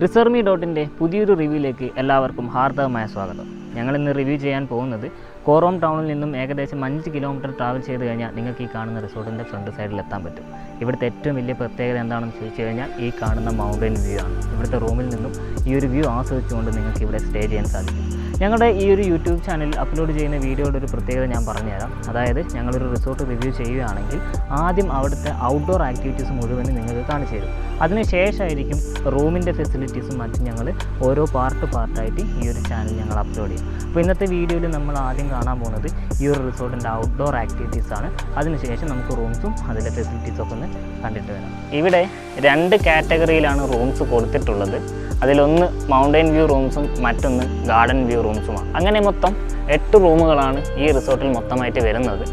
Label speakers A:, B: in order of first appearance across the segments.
A: റിസർമി.ന്റെ പുതിയൊരു റിവ്യൂയിലേക്ക് എല്ലാവർക്കും ഹാർദവമായ സ്വാഗതം. ഞങ്ങളിന്ന് റിവ്യൂ ചെയ്യാൻ പോകുന്നത് കോറോം ടൗണിൽ നിന്നും ഏകദേശം 5 കിലോമീറ്റർ ട്രാവൽ ചെയ്ത് കഴിഞ്ഞാൽ നിങ്ങൾക്ക് ഈ കാണുന്ന റിസോർട്ടിൻ്റെ ഫ്രണ്ട് സൈഡിൽ എത്താൻ പറ്റും. ഇവിടുത്തെ ഏറ്റവും വലിയ പ്രത്യേകത എന്താണെന്ന് ചോദിച്ചു കഴിഞ്ഞാൽ ഈ കാണുന്ന മൗണ്ടൻ വ്യൂ ആണ്. ഇവിടുത്തെ റൂമിൽ നിന്നും ഈ ഒരു വ്യൂ ആസ്വദിച്ചുകൊണ്ട് നിങ്ങൾക്ക് ഇവിടെ സ്റ്റേ ചെയ്യാൻ സാധിക്കും. ഞങ്ങളുടെ ഈ ഒരു യൂട്യൂബ് ചാനലിൽ അപ്ലോഡ് ചെയ്യുന്ന വീഡിയോയുടെ ഒരു പ്രത്യേകത ഞാൻ പറഞ്ഞുതരാം. അതായത് ഞങ്ങളൊരു റിസോർട്ട് റിവ്യൂ ചെയ്യുകയാണെങ്കിൽ ആദ്യം അവിടുത്തെ ഔട്ട്ഡോർ ആക്ടിവിറ്റീസ് മുഴുവനും നിങ്ങൾക്ക് കാണിച്ചു തരും. അതിനുശേഷമായിരിക്കും റൂമിൻ്റെ ഫെസിലിറ്റീസും മറ്റും ഞങ്ങൾ ഓരോ പാർട്ടായിട്ട് ഈ ഒരു ചാനൽ ഞങ്ങൾ അപ്ലോഡ് ചെയ്യും. അപ്പോൾ ഇന്നത്തെ വീഡിയോയിൽ നമ്മൾ ആദ്യം കാണാൻ പോകുന്നത് ഈ ഒരു റിസോർട്ടിൻ്റെ ഔട്ട്ഡോർ ആക്ടിവിറ്റീസാണ്. അതിനുശേഷം നമുക്ക് റൂംസും അതിലെ ഫെസിലിറ്റീസൊക്കെ ഒന്ന് കണ്ടിട്ട് വരാം. ഇവിടെ 2 കാറ്റഗറിയിലാണ് റൂംസ് കൊടുത്തിട്ടുള്ളത്. അതിലൊന്ന് മൗണ്ടൻ വ്യൂ റൂംസും മറ്റൊന്ന് ഗാർഡൻ വ്യൂ റൂംസുമാണ്. അങ്ങനെ മൊത്തം 8 റൂമുകളാണ് ഈ റിസോർട്ടിൽ മൊത്തമായിട്ട് വരുന്നത്.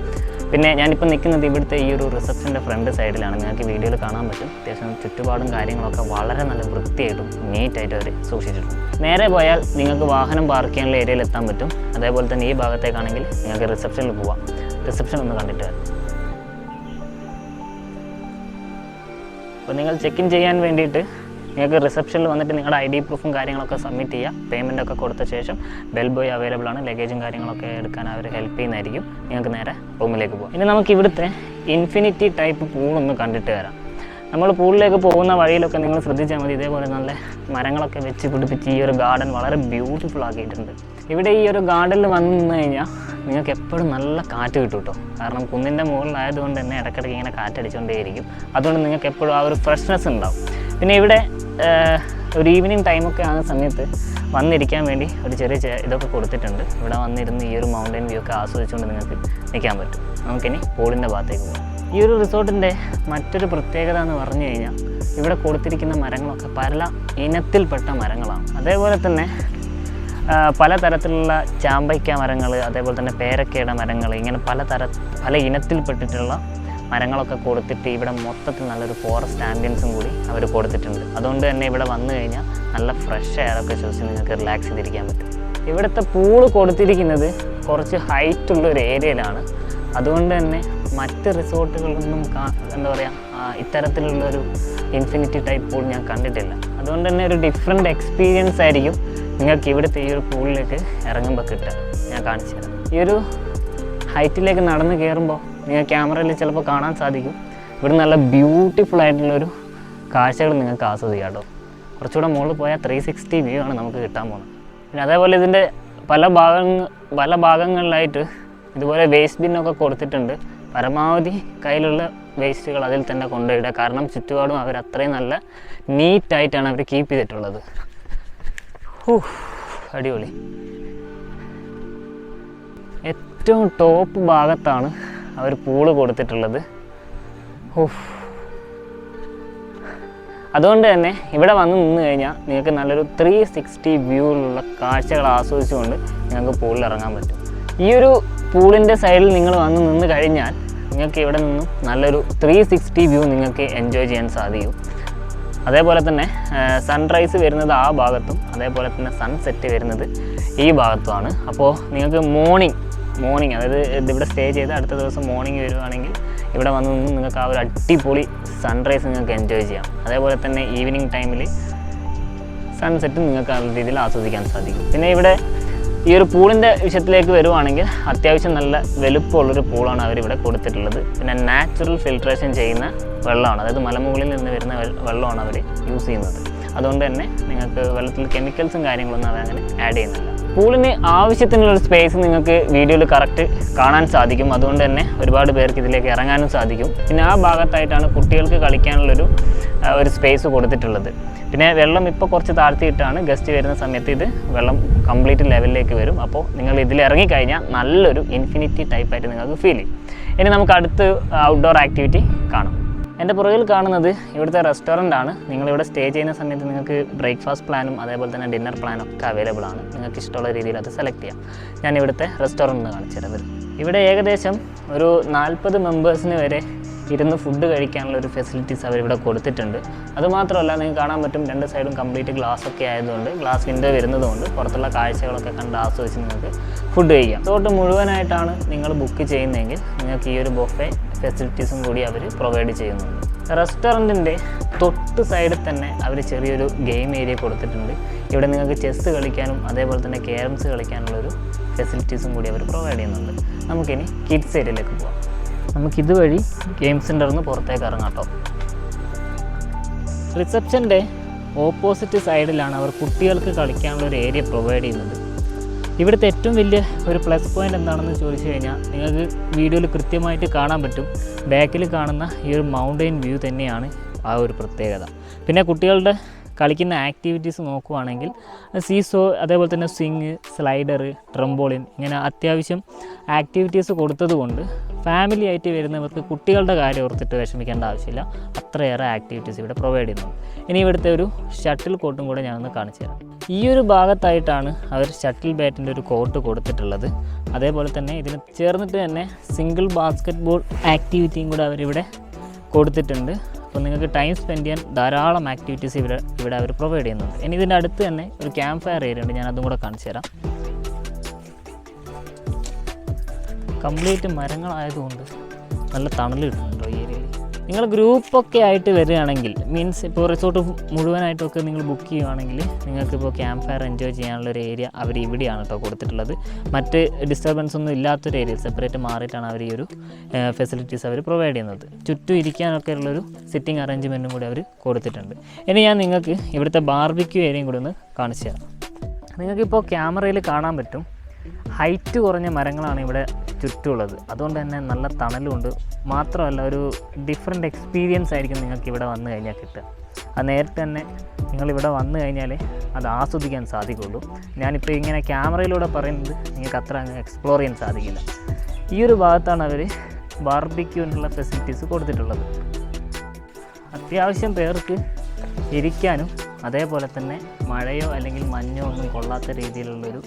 A: പിന്നെ ഞാനിപ്പോൾ നിൽക്കുന്നത് ഇവിടുത്തെ ഈ ഒരു റിസപ്ഷൻ്റെ ഫ്രണ്ട് സൈഡിലാണ്. നിങ്ങൾക്ക് വീഡിയോയിൽ കാണാൻ പറ്റും. അത്യാവശ്യം ചുറ്റുപാടും കാര്യങ്ങളൊക്കെ വളരെ നല്ല വൃത്തിയായിട്ടും നീറ്റായിട്ടും അവർ സൂക്ഷിച്ചിട്ടുണ്ട്. നേരെ പോയാൽ നിങ്ങൾക്ക് വാഹനം പാർക്ക് ചെയ്യാനുള്ള ഏരിയയിൽ എത്താൻ പറ്റും. അതേപോലെ തന്നെ ഈ ഭാഗത്തേക്കാണെങ്കിൽ നിങ്ങൾക്ക് റിസപ്ഷനിൽ പോവാം. റിസപ്ഷൻ ഒന്ന് കണ്ടിട്ട് വരാം. അപ്പോൾ നിങ്ങൾ ചെക്ക് ഇൻ ചെയ്യാൻ വേണ്ടിയിട്ട് നിങ്ങൾക്ക് റിസപ്ഷനിൽ വന്നിട്ട് നിങ്ങളുടെ ID പ്രൂഫും കാര്യങ്ങളൊക്കെ സബ്മിറ്റ് ചെയ്യുക. പേയ്മെൻറ്റൊക്കെ കൊടുത്ത ശേഷം ബെൽ ബോയ് അവൈലബിൾ ആണ്. ലഗേജും കാര്യങ്ങളൊക്കെ എടുക്കാൻ അവർ ഹെൽപ്പ് ചെയ്യുന്നതായിരിക്കും. നിങ്ങൾക്ക് നേരെ റൂമിലേക്ക് പോകാം. ഇനി നമുക്ക് ഇവിടുത്തെ ഇൻഫിനിറ്റി ടൈപ്പ് പൂളൊന്ന് കണ്ടിട്ട് വരാം. നമ്മൾ പൂളിലേക്ക് പോകുന്ന വഴിയിലൊക്കെ നിങ്ങൾ ശ്രദ്ധിച്ചാൽ മതി, ഇതേപോലെ നല്ല മരങ്ങളൊക്കെ വെച്ച് പിടിപ്പിച്ച് ഈ ഒരു ഗാർഡൻ വളരെ ബ്യൂട്ടിഫുൾ ആക്കിയിട്ടുണ്ട്. ഇവിടെ ഈ ഒരു ഗാർഡനിൽ വന്നു നിന്ന് കഴിഞ്ഞാൽ നിങ്ങൾക്ക് എപ്പോഴും നല്ല കാറ്റ് കിട്ടും കേട്ടോ. കാരണം കുന്നിൻ്റെ മുകളിലായതുകൊണ്ട് തന്നെ ഇടയ്ക്കിടയ്ക്ക് ഇങ്ങനെ കാറ്റടിച്ചുകൊണ്ടേയിരിക്കും. അതുകൊണ്ട് നിങ്ങൾക്ക് എപ്പോഴും ആ ഒരു ഫ്രഷ്നെസ് ഉണ്ടാവും. പിന്നെ ഇവിടെ ഒരു ഈവനിങ് ടൈമൊക്കെ ആകുന്ന സമയത്ത് വന്നിരിക്കാൻ വേണ്ടി ഒരു ചെറിയ ഇതൊക്കെ കൊടുത്തിട്ടുണ്ട്. ഇവിടെ വന്നിരുന്ന് ഈ ഒരു മൗണ്ടൻ വ്യൂ ഒക്കെ ആസ്വദിച്ചുകൊണ്ട് നിങ്ങൾക്ക് നിൽക്കാൻ പറ്റും. നമുക്കിനി പൂളിൻ്റെ ഭാഗത്തേക്ക് പോകാം. ഈ ഒരു റിസോർട്ടിൻ്റെ മറ്റൊരു പ്രത്യേകത എന്ന് പറഞ്ഞു കഴിഞ്ഞാൽ ഇവിടെ കൊടുത്തിരിക്കുന്ന മരങ്ങളൊക്കെ പല ഇനത്തിൽപ്പെട്ട മരങ്ങളാണ്. അതേപോലെ തന്നെ പലതരത്തിലുള്ള ചാമ്പയ്ക്ക മരങ്ങൾ, അതേപോലെ തന്നെ പേരക്കയുടെ മരങ്ങൾ, ഇങ്ങനെ പല ഇനത്തിൽപ്പെട്ടിട്ടുള്ള മരങ്ങളൊക്കെ കൊടുത്തിട്ട് ഇവിടെ മൊത്തത്തിൽ നല്ലൊരു ഫോറസ്റ്റ് ആംബിയൻസും കൂടി അവർ കൊടുത്തിട്ടുണ്ട്. അതുകൊണ്ട് തന്നെ ഇവിടെ വന്നു കഴിഞ്ഞാൽ നല്ല ഫ്രഷ് എയറൊക്കെ ശ്വസിച്ച് നിങ്ങൾക്ക് റിലാക്സ് ചെയ്തിരിക്കാൻ പറ്റും. ഇവിടുത്തെ പൂള് കൊടുത്തിരിക്കുന്നത് കുറച്ച് ഹൈറ്റുള്ളൊരു ഏരിയയിലാണ്. അതുകൊണ്ട് തന്നെ മറ്റ് റിസോർട്ടുകളിലൊന്നും എന്താ പറയുക ഇത്തരത്തിലുള്ളൊരു ഇൻഫിനിറ്റി ടൈപ്പ് പൂൾ ഞാൻ കണ്ടിട്ടില്ല. അതുകൊണ്ട് തന്നെ ഒരു ഡിഫറെൻ്റ് എക്സ്പീരിയൻസ് ആയിരിക്കും നിങ്ങൾക്ക് ഇവിടുത്തെ ഈ ഒരു പൂളിലേക്ക് ഇറങ്ങുമ്പോൾ കിട്ടുക. ഞാൻ കാണിച്ചു തരാം. ഈ ഒരു ഹൈറ്റിലേക്ക് നടന്ന് കയറുമ്പോൾ നിങ്ങൾ ക്യാമറയിൽ ചിലപ്പോൾ കാണാൻ സാധിക്കും. ഇവിടെ നല്ല ബ്യൂട്ടിഫുൾ ആയിട്ടുള്ളൊരു കാഴ്ചകൾ നിങ്ങൾക്ക് ആസ്വദിക്കാം കേട്ടോ. കുറച്ചുകൂടെ മുകളിൽ പോയാൽ 360 വ്യൂ ആണ് നമുക്ക് കിട്ടാൻ പോകുന്നത്. പിന്നെ അതേപോലെ ഇതിൻ്റെ പല ഭാഗങ്ങളിലായിട്ട് ഇതുപോലെ വേസ്റ്റ് ബിന്നൊക്കെ കൊടുത്തിട്ടുണ്ട്. പരമാവധി കയ്യിലുള്ള വേസ്റ്റുകൾ അതിൽ തന്നെ കൊണ്ടുപോയിടുക. കാരണം ചുറ്റുപാടും അവർ അത്രയും നല്ല നീറ്റായിട്ടാണ് അവർ കീപ്പ് ചെയ്തിട്ടുള്ളത്. അടിപൊളി. ഏറ്റവും ടോപ്പ് ഭാഗത്താണ് അവർ പൂള് കൊടുത്തിട്ടുള്ളത്. അതുകൊണ്ട് തന്നെ ഇവിടെ വന്ന് നിന്ന് കഴിഞ്ഞാൽ നിങ്ങൾക്ക് നല്ലൊരു 360 വ്യൂവിലുള്ള കാഴ്ചകൾ ആസ്വദിച്ചുകൊണ്ട് നിങ്ങൾക്ക് പൂളിൽ ഇറങ്ങാൻ പറ്റും. ഈ ഒരു പൂളിൻ്റെ സൈഡിൽ നിങ്ങൾ വന്ന് നിന്ന് കഴിഞ്ഞാൽ നിങ്ങൾക്ക് ഇവിടെ നിന്നും നല്ലൊരു 360 വ്യൂ നിങ്ങൾക്ക് എൻജോയ് ചെയ്യാൻ സാധിക്കും. അതേപോലെ തന്നെ സൺറൈസ് വരുന്നത് ആ ഭാഗത്തും അതേപോലെ തന്നെ സൺസെറ്റ് വരുന്നത് ഈ ഭാഗത്തുമാണ്. അപ്പോൾ നിങ്ങൾക്ക് മോർണിംഗ് അതായത് ഇവിടെ സ്റ്റേ ചെയ്ത് അടുത്ത ദിവസം മോർണിംഗ് വരുവാണെങ്കിൽ ഇവിടെ വന്ന് നിന്ന് നിങ്ങൾക്ക് ആ ഒരു അടിപൊളി സൺറൈസ് നിങ്ങൾക്ക് എൻജോയ് ചെയ്യാം. അതേപോലെ തന്നെ ഈവനിങ് ടൈമിൽ സൺസെറ്റ് നിങ്ങൾക്ക് ആ രീതിയിൽ ആസ്വദിക്കാൻ സാധിക്കും. പിന്നെ ഇവിടെ ഈ ഒരു പൂളിൻ്റെ വിഷയത്തിലേക്ക് വരുവാണെങ്കിൽ അത്യാവശ്യം നല്ല വലുപ്പമുള്ളൊരു പൂളാണ് അവരിവിടെ കൊടുത്തിട്ടുള്ളത്. പിന്നെ നാച്ചുറൽ ഫിൽട്രേഷൻ ചെയ്യുന്ന വെള്ളമാണ്, അതായത് മലമുകളിൽ നിന്ന് വരുന്ന വെള്ളമാണ് അവർ യൂസ് ചെയ്യുന്നത്. അതുകൊണ്ട് തന്നെ നിങ്ങൾക്ക് വെള്ളത്തിൽ കെമിക്കൽസും കാര്യങ്ങളൊന്നും അവരങ്ങനെ ആഡ് ചെയ്യുന്നില്ല. പൂളിന് ആവശ്യത്തിനുള്ളൊരു സ്പേസ് നിങ്ങൾക്ക് വീഡിയോയിൽ കറക്റ്റ് കാണാൻ സാധിക്കും. അതുകൊണ്ട് തന്നെ ഒരുപാട് പേർക്ക് ഇതിലേക്ക് ഇറങ്ങാനും സാധിക്കും. പിന്നെ ആ ഭാഗത്തായിട്ടാണ് കുട്ടികൾക്ക് കളിക്കാനുള്ളൊരു സ്പേസ് കൊടുത്തിട്ടുള്ളത്. പിന്നെ വെള്ളം ഇപ്പോൾ കുറച്ച് താഴ്ത്തിയിട്ടാണ് ഗസ്റ്റ് വരുന്ന സമയത്ത് ഇത് വെള്ളം കംപ്ലീറ്റ് ലെവലിലേക്ക് വരും. അപ്പോൾ നിങ്ങൾ ഇതിൽ ഇറങ്ങിക്കഴിഞ്ഞാൽ നല്ലൊരു ഇൻഫിനിറ്റി ടൈപ്പായിട്ട് നിങ്ങൾക്ക് ഫീൽ ചെയ്യും. ഇനി നമുക്ക് അടുത്ത് ഔട്ട്ഡോർ ആക്ടിവിറ്റി കാണാം. എൻ്റെ പുറകിൽ കാണുന്നത് ഇവിടുത്തെ റെസ്റ്റോറൻ്റ് ആണ്. നിങ്ങളിവിടെ സ്റ്റേ ചെയ്യുന്ന സമയത്ത് നിങ്ങൾക്ക് ബ്രേക്ക്ഫാസ്റ്റ് പ്ലാനും അതേപോലെ തന്നെ ഡിന്നർ പ്ലാനും ഒക്കെ അവൈലബിൾ ആണ്. നിങ്ങൾക്ക് ഇഷ്ടമുള്ള രീതിയിൽ അത് സെലക്ട് ചെയ്യാം. ഞാൻ ഇവിടുത്തെ റെസ്റ്റോറൻറ്റ് കാണിച്ചു തരാം. ഇവിടെ ഏകദേശം ഒരു 40 മെമ്പേഴ്സിന് വരെ ഇരുന്ന് ഫുഡ് കഴിക്കാനുള്ള ഒരു ഫെസിലിറ്റീസ് അവരിവിടെ കൊടുത്തിട്ടുണ്ട്. അതുമാത്രമല്ല നിങ്ങൾക്ക് കാണാൻ പറ്റും 2 സൈഡും കംപ്ലീറ്റ് ഗ്ലാസ് ഒക്കെ ആയതുകൊണ്ട് ഗ്ലാസ് വിൻഡോ വരുന്നതുകൊണ്ട് പുറത്തുള്ള കാഴ്ചകളൊക്കെ കണ്ട് ആസ്വദിച്ച് നിങ്ങൾക്ക് ഫുഡ് കഴിക്കാം. റിസോർട്ട് മുഴുവനായിട്ടാണ് നിങ്ങൾ ബുക്ക് ചെയ്യുന്നതെങ്കിൽ നിങ്ങൾക്ക് ഈ ഒരു ബൊഫെ ഫെസിലിറ്റീസും കൂടി അവർ പ്രൊവൈഡ് ചെയ്യുന്നുണ്ട്. റെസ്റ്റോറൻറ്റിൻ്റെ തൊട്ട് സൈഡിൽ തന്നെ അവർ ചെറിയൊരു ഗെയിം ഏരിയ കൊടുത്തിട്ടുണ്ട്. ഇവിടെ നിങ്ങൾക്ക് ചെസ്സ് കളിക്കാനും അതേപോലെ തന്നെ ക്യാരംസ് കളിക്കാനുള്ളൊരു ഫെസിലിറ്റീസും കൂടി അവർ പ്രൊവൈഡ് ചെയ്യുന്നുണ്ട്. നമുക്കിനി കിഡ്സ് ഏരിയയിലേക്ക് പോകാം. നമുക്കിതുവഴി ഗെയിം സെൻറ്ററിൽ നിന്ന് പുറത്തേക്ക് ഇറങ്ങാം കേട്ടോ. റിസപ്ഷൻ്റെ ഓപ്പോസിറ്റ് സൈഡിലാണ് അവർ കുട്ടികൾക്ക് കളിക്കാനുള്ള ഒരു ഏരിയ പ്രൊവൈഡ് ചെയ്യുന്നത്. ഇവിടുത്തെ ഏറ്റവും വലിയ ഒരു പ്ലസ് പോയിൻ്റ് എന്താണെന്ന് ചോദിച്ചു കഴിഞ്ഞാൽ നിങ്ങൾക്ക് വീഡിയോയിൽ കൃത്യമായിട്ട് കാണാൻ പറ്റും. ബാക്കിൽ കാണുന്ന ഈ ഒരു മൗണ്ടെയിൻ വ്യൂ തന്നെയാണ് ആ ഒരു പ്രത്യേകത. പിന്നെ കുട്ടികളുടെ കളിക്കുന്ന ആക്ടിവിറ്റീസ് നോക്കുവാണെങ്കിൽ സീസോ, അതേപോലെ തന്നെ സ്വിങ്, സ്ലൈഡർ, ട്രംബോളിൻ, ഇങ്ങനെ അത്യാവശ്യം ആക്ടിവിറ്റീസ് കൊടുത്തതുകൊണ്ട് ഫാമിലി ആയിട്ട് വരുന്നവർക്ക് കുട്ടികളുടെ കാര്യം ഓർത്തിട്ട് വിഷമിക്കേണ്ട ആവശ്യമില്ല. അത്രയേറെ ആക്ടിവിറ്റീസ് ഇവിടെ പ്രൊവൈഡ് ചെയ്യുന്നുണ്ട്. ഇനി ഇവിടുത്തെ ഒരു ഷട്ടിൽ കോർട്ടും കൂടെ ഞാനൊന്ന് കാണിച്ചു തരാം. ഈ ഒരു ഭാഗത്തായിട്ടാണ് അവർ ഷട്ടിൽ ബാറ്റിൻ്റെ ഒരു കോർട്ട് കൊടുത്തിട്ടുള്ളത്. അതേപോലെ തന്നെ ഇതിന് ചേർന്നിട്ട് തന്നെ സിംഗിൾ ബാസ്ക്കറ്റ് ബോൾ ആക്ടിവിറ്റിയും കൂടെ അവരിവിടെ കൊടുത്തിട്ടുണ്ട്. അപ്പോൾ നിങ്ങൾക്ക് ടൈം സ്പെൻഡ് ചെയ്യാൻ ധാരാളം ആക്ടിവിറ്റീസ് ഇവിടെ അവർ പ്രൊവൈഡ് ചെയ്യുന്നുണ്ട്. ഇനി ഇതിൻ്റെ അടുത്ത് തന്നെ ഒരു ക്യാമ്പ് ഫയർ ഏരിയ ഉണ്ട്, ഞാൻ അതും കൂടെ കാണിച്ചു തരാം. കംപ്ലീറ്റ് മരങ്ങളായതുകൊണ്ട് നല്ല തണൽ കിട്ടുന്നുണ്ടോ ഈ ഏരിയയിൽ. നിങ്ങൾ ഗ്രൂപ്പൊക്കെ ആയിട്ട് വരികയാണെങ്കിൽ, മീൻസ് ഇപ്പോൾ റിസോർട്ട് മുഴുവനായിട്ടൊക്കെ നിങ്ങൾ ബുക്ക് ചെയ്യുകയാണെങ്കിൽ നിങ്ങൾക്കിപ്പോൾ ക്യാമ്പ് ഫയർ എൻജോയ് ചെയ്യാനുള്ളൊരു ഏരിയ അവർ ഇവിടെയാണ് കേട്ടോ കൊടുത്തിട്ടുള്ളത്. മറ്റ് ഡിസ്റ്റർബൻസ് ഒന്നും ഇല്ലാത്തൊരു ഏരിയ സെപ്പറേറ്റ് മാറിയിട്ടാണ് അവർ ഈ ഒരു ഫെസിലിറ്റീസ് അവർ പ്രൊവൈഡ് ചെയ്യുന്നത്. ചുറ്റും ഇരിക്കാനൊക്കെ ഉള്ളൊരു സിറ്റിംഗ് അറേഞ്ച്മെൻറ്റും കൂടി അവർ കൊടുത്തിട്ടുണ്ട്. ഇനി ഞാൻ നിങ്ങൾക്ക് ഇവിടുത്തെ ബാർബിക്യൂ ഏരിയയും കൂടി ഒന്ന് കാണിച്ചു തരാം. നിങ്ങൾക്കിപ്പോൾ ക്യാമറയിൽ കാണാൻ പറ്റും, ഹൈറ്റ് കുറഞ്ഞ മരങ്ങളാണ് ഇവിടെ ചുറ്റുമുള്ളത്. അതുകൊണ്ട് തന്നെ നല്ല തണലുണ്ട്. മാത്രമല്ല ഒരു ഡിഫറെൻ്റ് എക്സ്പീരിയൻസ് ആയിരിക്കും നിങ്ങൾക്ക് ഇവിടെ വന്നു കഴിഞ്ഞാൽ കിട്ടുക. അത് നേരിട്ട് തന്നെ നിങ്ങളിവിടെ വന്നു കഴിഞ്ഞാൽ അത് ആസ്വദിക്കാൻ സാധിക്കുള്ളൂ. ഞാനിപ്പോൾ ഇങ്ങനെ ക്യാമറയിലൂടെ പറയുന്നത് നിങ്ങൾക്ക് അത്ര അങ്ങ് എക്സ്പ്ലോർ ചെയ്യാൻ സാധിക്കില്ല. ഈ ഒരു ഭാഗത്താണ് അവർ ബാർബിക്യൂവിനുള്ള ഫെസിലിറ്റീസ് കൊടുത്തിട്ടുള്ളത്. അത്യാവശ്യം പേർക്ക് ഇരിക്കാനും അതേപോലെ തന്നെ മഴയോ അല്ലെങ്കിൽ മഞ്ഞോ ഒന്നും കൊള്ളാത്ത രീതിയിലുള്ളൊരു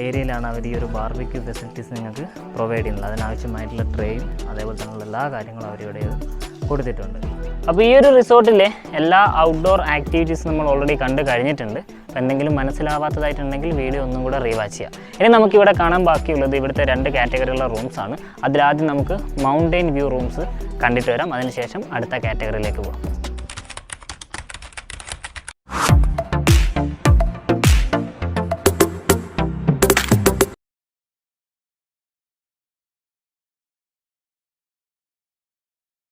A: ഏരിയയിലാണ് അവർ ഈ ഒരു ബാർബിക്യൂ ഫെസിലിറ്റീസ് നിങ്ങൾക്ക് പ്രൊവൈഡ് ചെയ്യുന്നത്. അതിനാവശ്യമായിട്ടുള്ള ട്രേയും അതേപോലെ തന്നെയുള്ള എല്ലാ കാര്യങ്ങളും അവരിവിടെ കൊടുത്തിട്ടുണ്ട്. അപ്പോൾ ഈ ഒരു റിസോർട്ടിലെ എല്ലാ ഔട്ട്ഡോർ ആക്ടിവിറ്റീസ് നമ്മൾ ഓൾറെഡി കണ്ടു കഴിഞ്ഞിട്ടുണ്ട്. അപ്പോൾ എന്തെങ്കിലും മനസ്സിലാവാത്തതായിട്ടുണ്ടെങ്കിൽ വീഡിയോ ഒന്നും കൂടെ റീവാച്ച് ചെയ്യാം. ഇനി നമുക്കിവിടെ കാണാൻ ബാക്കിയുള്ളത് ഇവിടുത്തെ 2 കാറ്റഗറിയുള്ള റൂംസാണ്. അതിലാദ്യം നമുക്ക് മൗണ്ടെയിൻ വ്യൂ റൂംസ് കണ്ടിട്ട് വരാം. അതിനുശേഷം അടുത്ത കാറ്റഗറിയിലേക്ക് പോകാം.